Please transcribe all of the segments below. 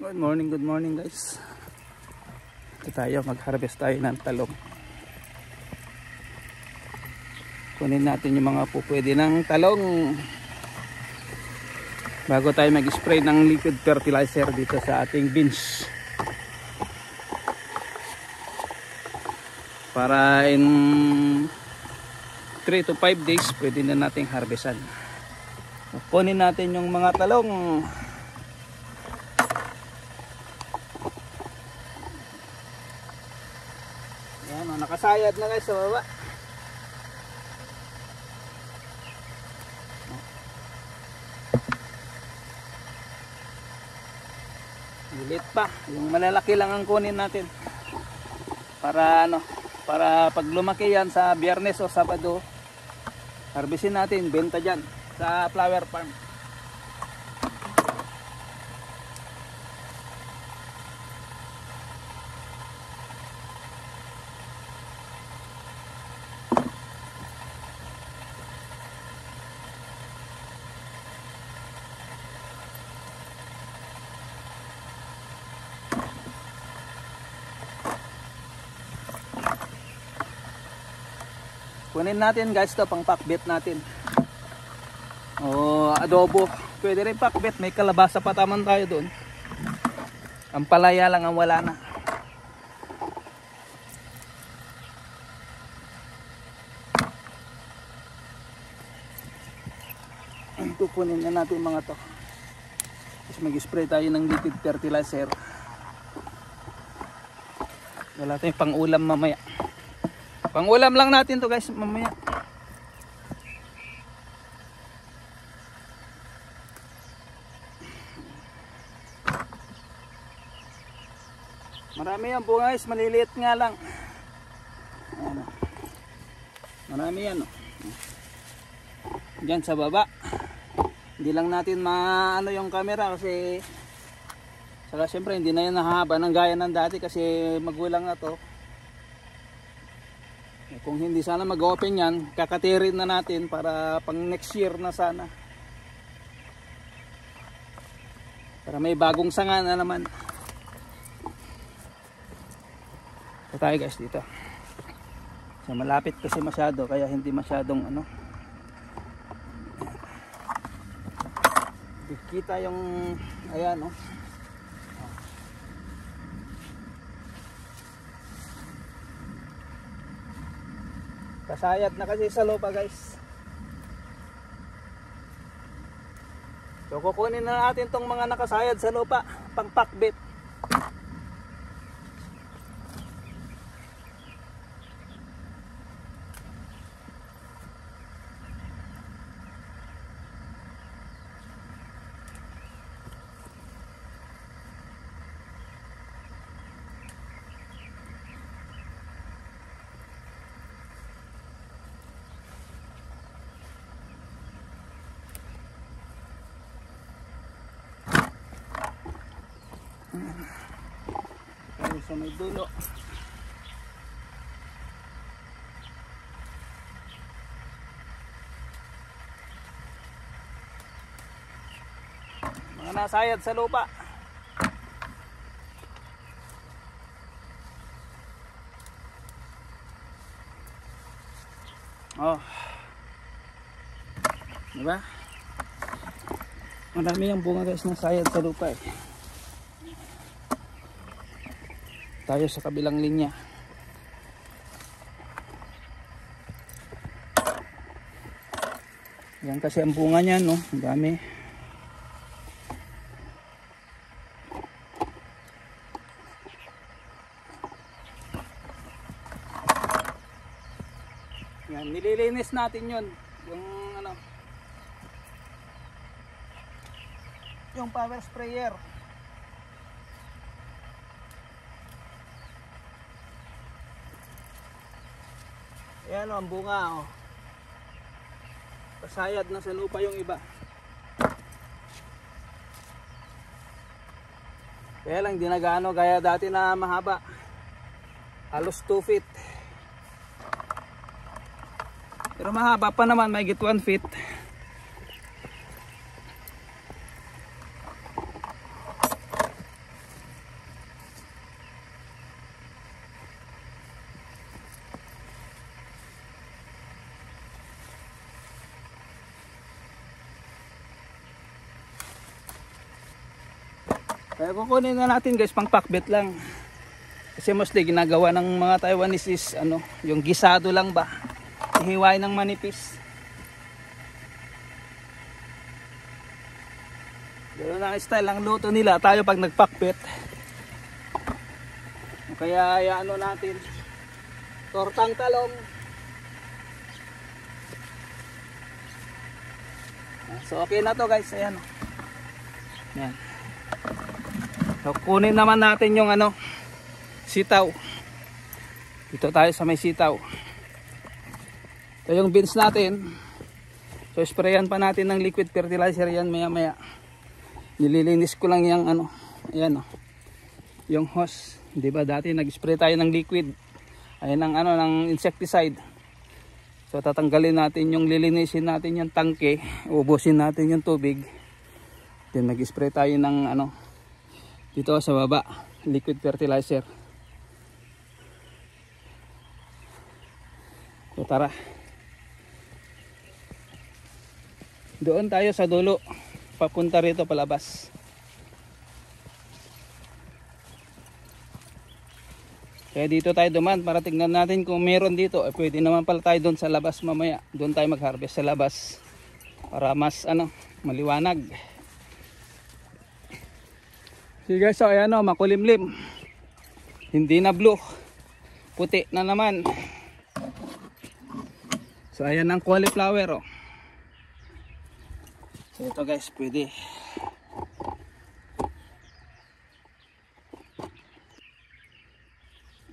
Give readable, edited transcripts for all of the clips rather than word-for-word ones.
Good morning guys. Ito tayo, mag-harvest tayo ng talong. Kunin natin yung mga pupwede ng talong bago tayo mag-spray ng liquid fertilizer dito sa ating beans. Para in 3 to 5 days pwede na nating harvestan. Kunin natin yung mga talong. Nakasayad na guys sa baba. Lilit pa. Yung malalaki lang ang kunin natin. Para para pag lumaki yan sa Biyernes o Sabado, harvestin natin, benta dyan sa flower farm. Kunin natin guys to pang pakbet natin o adobo, pwede rin pakbet, may kalabasa pa taman tayo doon. Ang palaya lang ang wala na. Kukunin na natin mga to, tapos mag-spray tayo ng liquid fertilizer. Wala tayong pang ulam mamaya. Pang-ulam lang natin to guys mamaya. Marami yan po guys, maliliit nga lang. Ayan. Marami yan Diyan sa baba. Hindi lang natin maano yung camera kasi saka syempre hindi na yan nahaba ng gaya ng dati kasi magulang na to. Kung hindi sana mag-open yan, kakatirin na natin para pang next year na sana. Para may bagong sanga na naman. Ito tayo guys dito. So, malapit kasi masyado, kaya hindi masyadong kita yung ayan kasayad na kasi sa lupa guys. So kukunin na natin tong mga nakasayad sa lupa pang pakbet. Sa may dulo. Mga nasayad sa lupa. Diba? Marami yung bunga guys ng sayad sa lupa Tayo sa kabilang linya. Yan kasi ang bunga niyan ang dami. Yan, nililinis natin yun. Yung power sprayer. Ayan ang bunga Pasayad na sa lupa yung iba. Kaya lang di na gaano gaya dati na mahaba. Halos 2 feet. Pero mahaba pa naman, may 1 feet. Kaya kukunin na natin guys, pang pakbet lang. Kasi mostly ginagawa ng mga Taiwanese is ano, yung gisado lang ba. Ihiway ng manipis. Ganoon ang style ang luto nila. Tayo pag nagpakbet. Kaya ano natin, tortang talong. So okay na to guys, ayan. Yan. So kunin naman natin yung ano, sitaw. Dito tayo sa may sitaw. So yung beans natin, so sprayan pa natin ng liquid fertilizer yan maya maya. Nililinis ko lang yung ano, ayan o, yung hose. Diba dati nag-spray tayo ng liquid, ayan ang ano, ng insecticide. So tatanggalin natin yung, lilinisin natin yung tangke, ubusin natin yung tubig. Then mag-spray tayo ng ano, dito sa baba, liquid fertilizer. So tara. Doon tayo sa dulo, papunta rito palabas. Kaya dito tayo duman para tingnan natin kung meron dito. Pwede naman pala tayo doon sa labas mamaya. Doon tayo mag-harvest sa labas para mas ano, maliwanag. Sige guys, so ayan o, makulimlim. Hindi na blue, puti na naman. So ayan ang cauliflower o. So ito guys, pwede.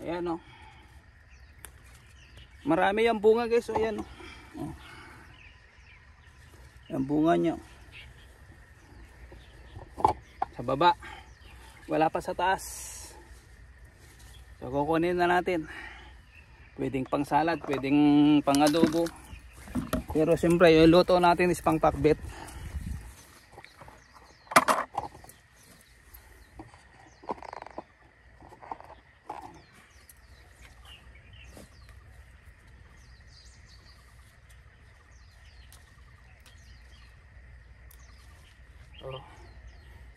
Ayan o. Marami yung bunga guys. O ayan o. Yung bunga nyo. Sa baba. Wala pa sa taas. So kukunin na natin. Pwedeng pang salad, pwedeng pang adobo. Pero siyempre yung luto natin is pang pakbet. Oh,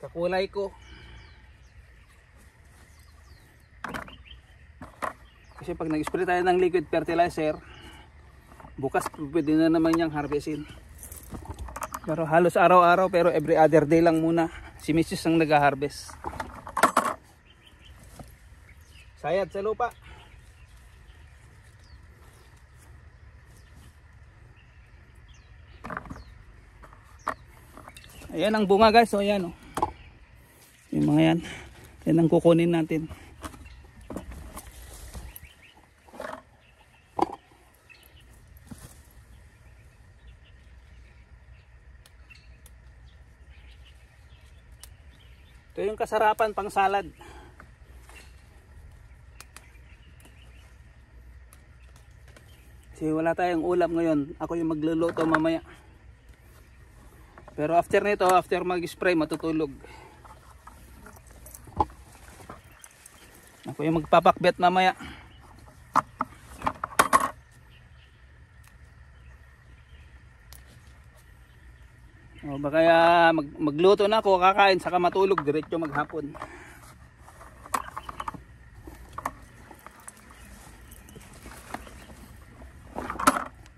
kakulay ko. Kasi pag nag-spray tayo ng liquid fertilizer, bukas pwede na naman niyang harvestin. Pero halos araw-araw, pero every other day lang muna. Si Mrs. ang nag-harvest. Sayad sa lupa. Ayan ang bunga guys. So ayan o. Yung mga yan. Yan ang kukunin natin. Ito yung kasarapan pang salad. Kasi wala tayong ulam ngayon. Ako yung magluluto mamaya. Pero after nito, after mag-spray, matutulog. Ako yung magpapakbet mamaya. O baka magluto na ako, kakain, saka matulog, diretso maghapon.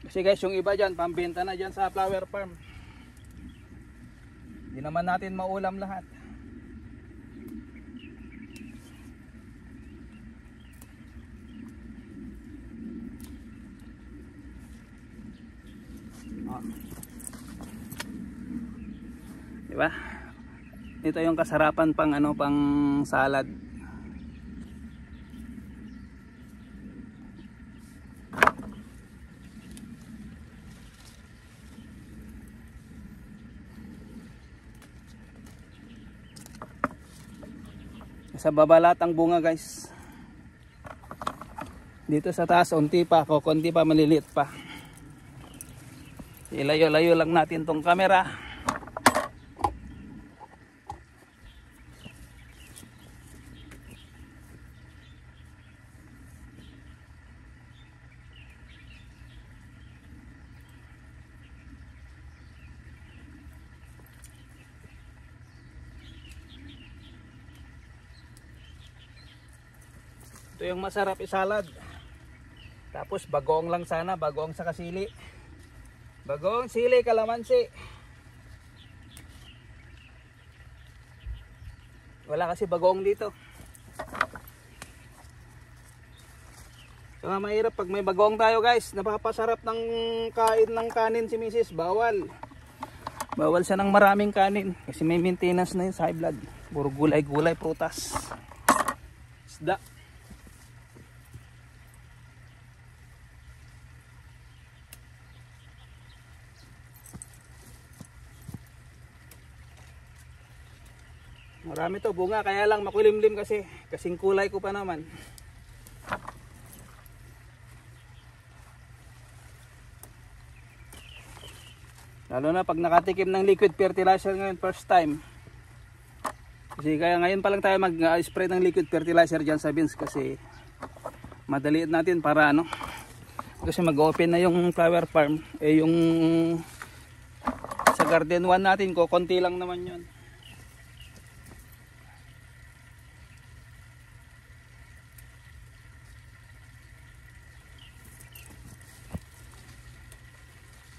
Kasi guys, yung iba dyan, pambenta na dyan sa flower farm. Hindi naman natin maulam lahat. Oh. Diba? Ito yung kasarapan pang ano, pang salad. Sa babalat ang bunga guys. Dito sa taas unti pa, kukunti pa, maliliit pa. Ilayo-layo lang natin tong camera. Ito yung masarap isalad. Tapos bagoong lang sana, bagoong sa kasili. Bagoong, sili, kalamansi. Wala kasi bagoong dito. Kaya mahirap pag may bagoong tayo guys. Napapasarap ng kain ng kanin si Mrs. Bawal. Bawal siya ng maraming kanin. Kasi may maintenance na yun sa high blood. Puro gulay-gulay, prutas. Isda. Marami to bunga, kaya lang makulimlim kasi. Kasing kulay ko pa naman. Lalo na pag nakatikim ng liquid fertilizer ngayon first time. Kasi kaya ngayon pa lang tayo mag-spray ng liquid fertilizer dyan sa beans kasi madaliit natin para ano. Kasi mag-open na yung flower farm. Eh yung sa garden 1 natin ko, konti lang naman yun.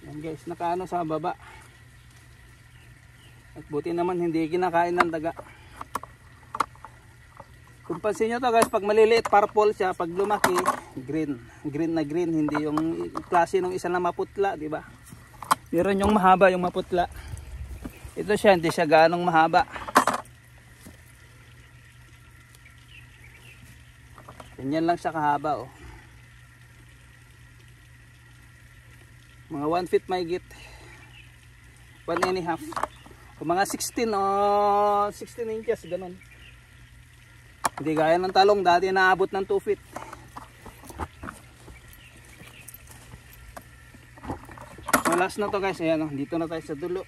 Yan guys, nakaano sa baba. At buti naman hindi kinakain ng daga. Kung pansin nyo to guys, pag maliliit purple siya, pag lumaki green. Green na green, hindi yung klase ng isa na maputla, di ba? Meron yung mahaba, yung maputla. Ito siya, hindi siya ganong mahaba. Ganyan lang siya kahaba oh. Mga 1 feet may git. 1.5. O mga 16 o 16 inches ganun. Hindi gaya ng talong, dati naabot ng 2 feet. So last na to guys, ayan o, dito na tayo sa dulo.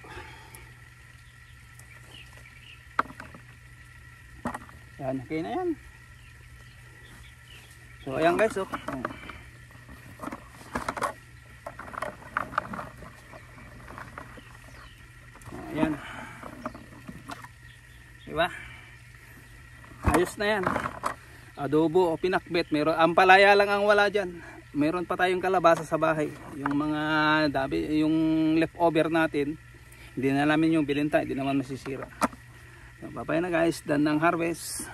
Yan, okay na yan. So ayan guys oh. Ayan. Diba? Ayos na yan. Adobo o pinakbet. Meron, ampalaya lang ang wala dyan. Meron pa tayong kalabasa sa bahay. Yung mga dabi, yung leftover natin, hindi na namin yung bilinta. Hindi naman masisira. So, bye-bye na guys. Done ng harvest.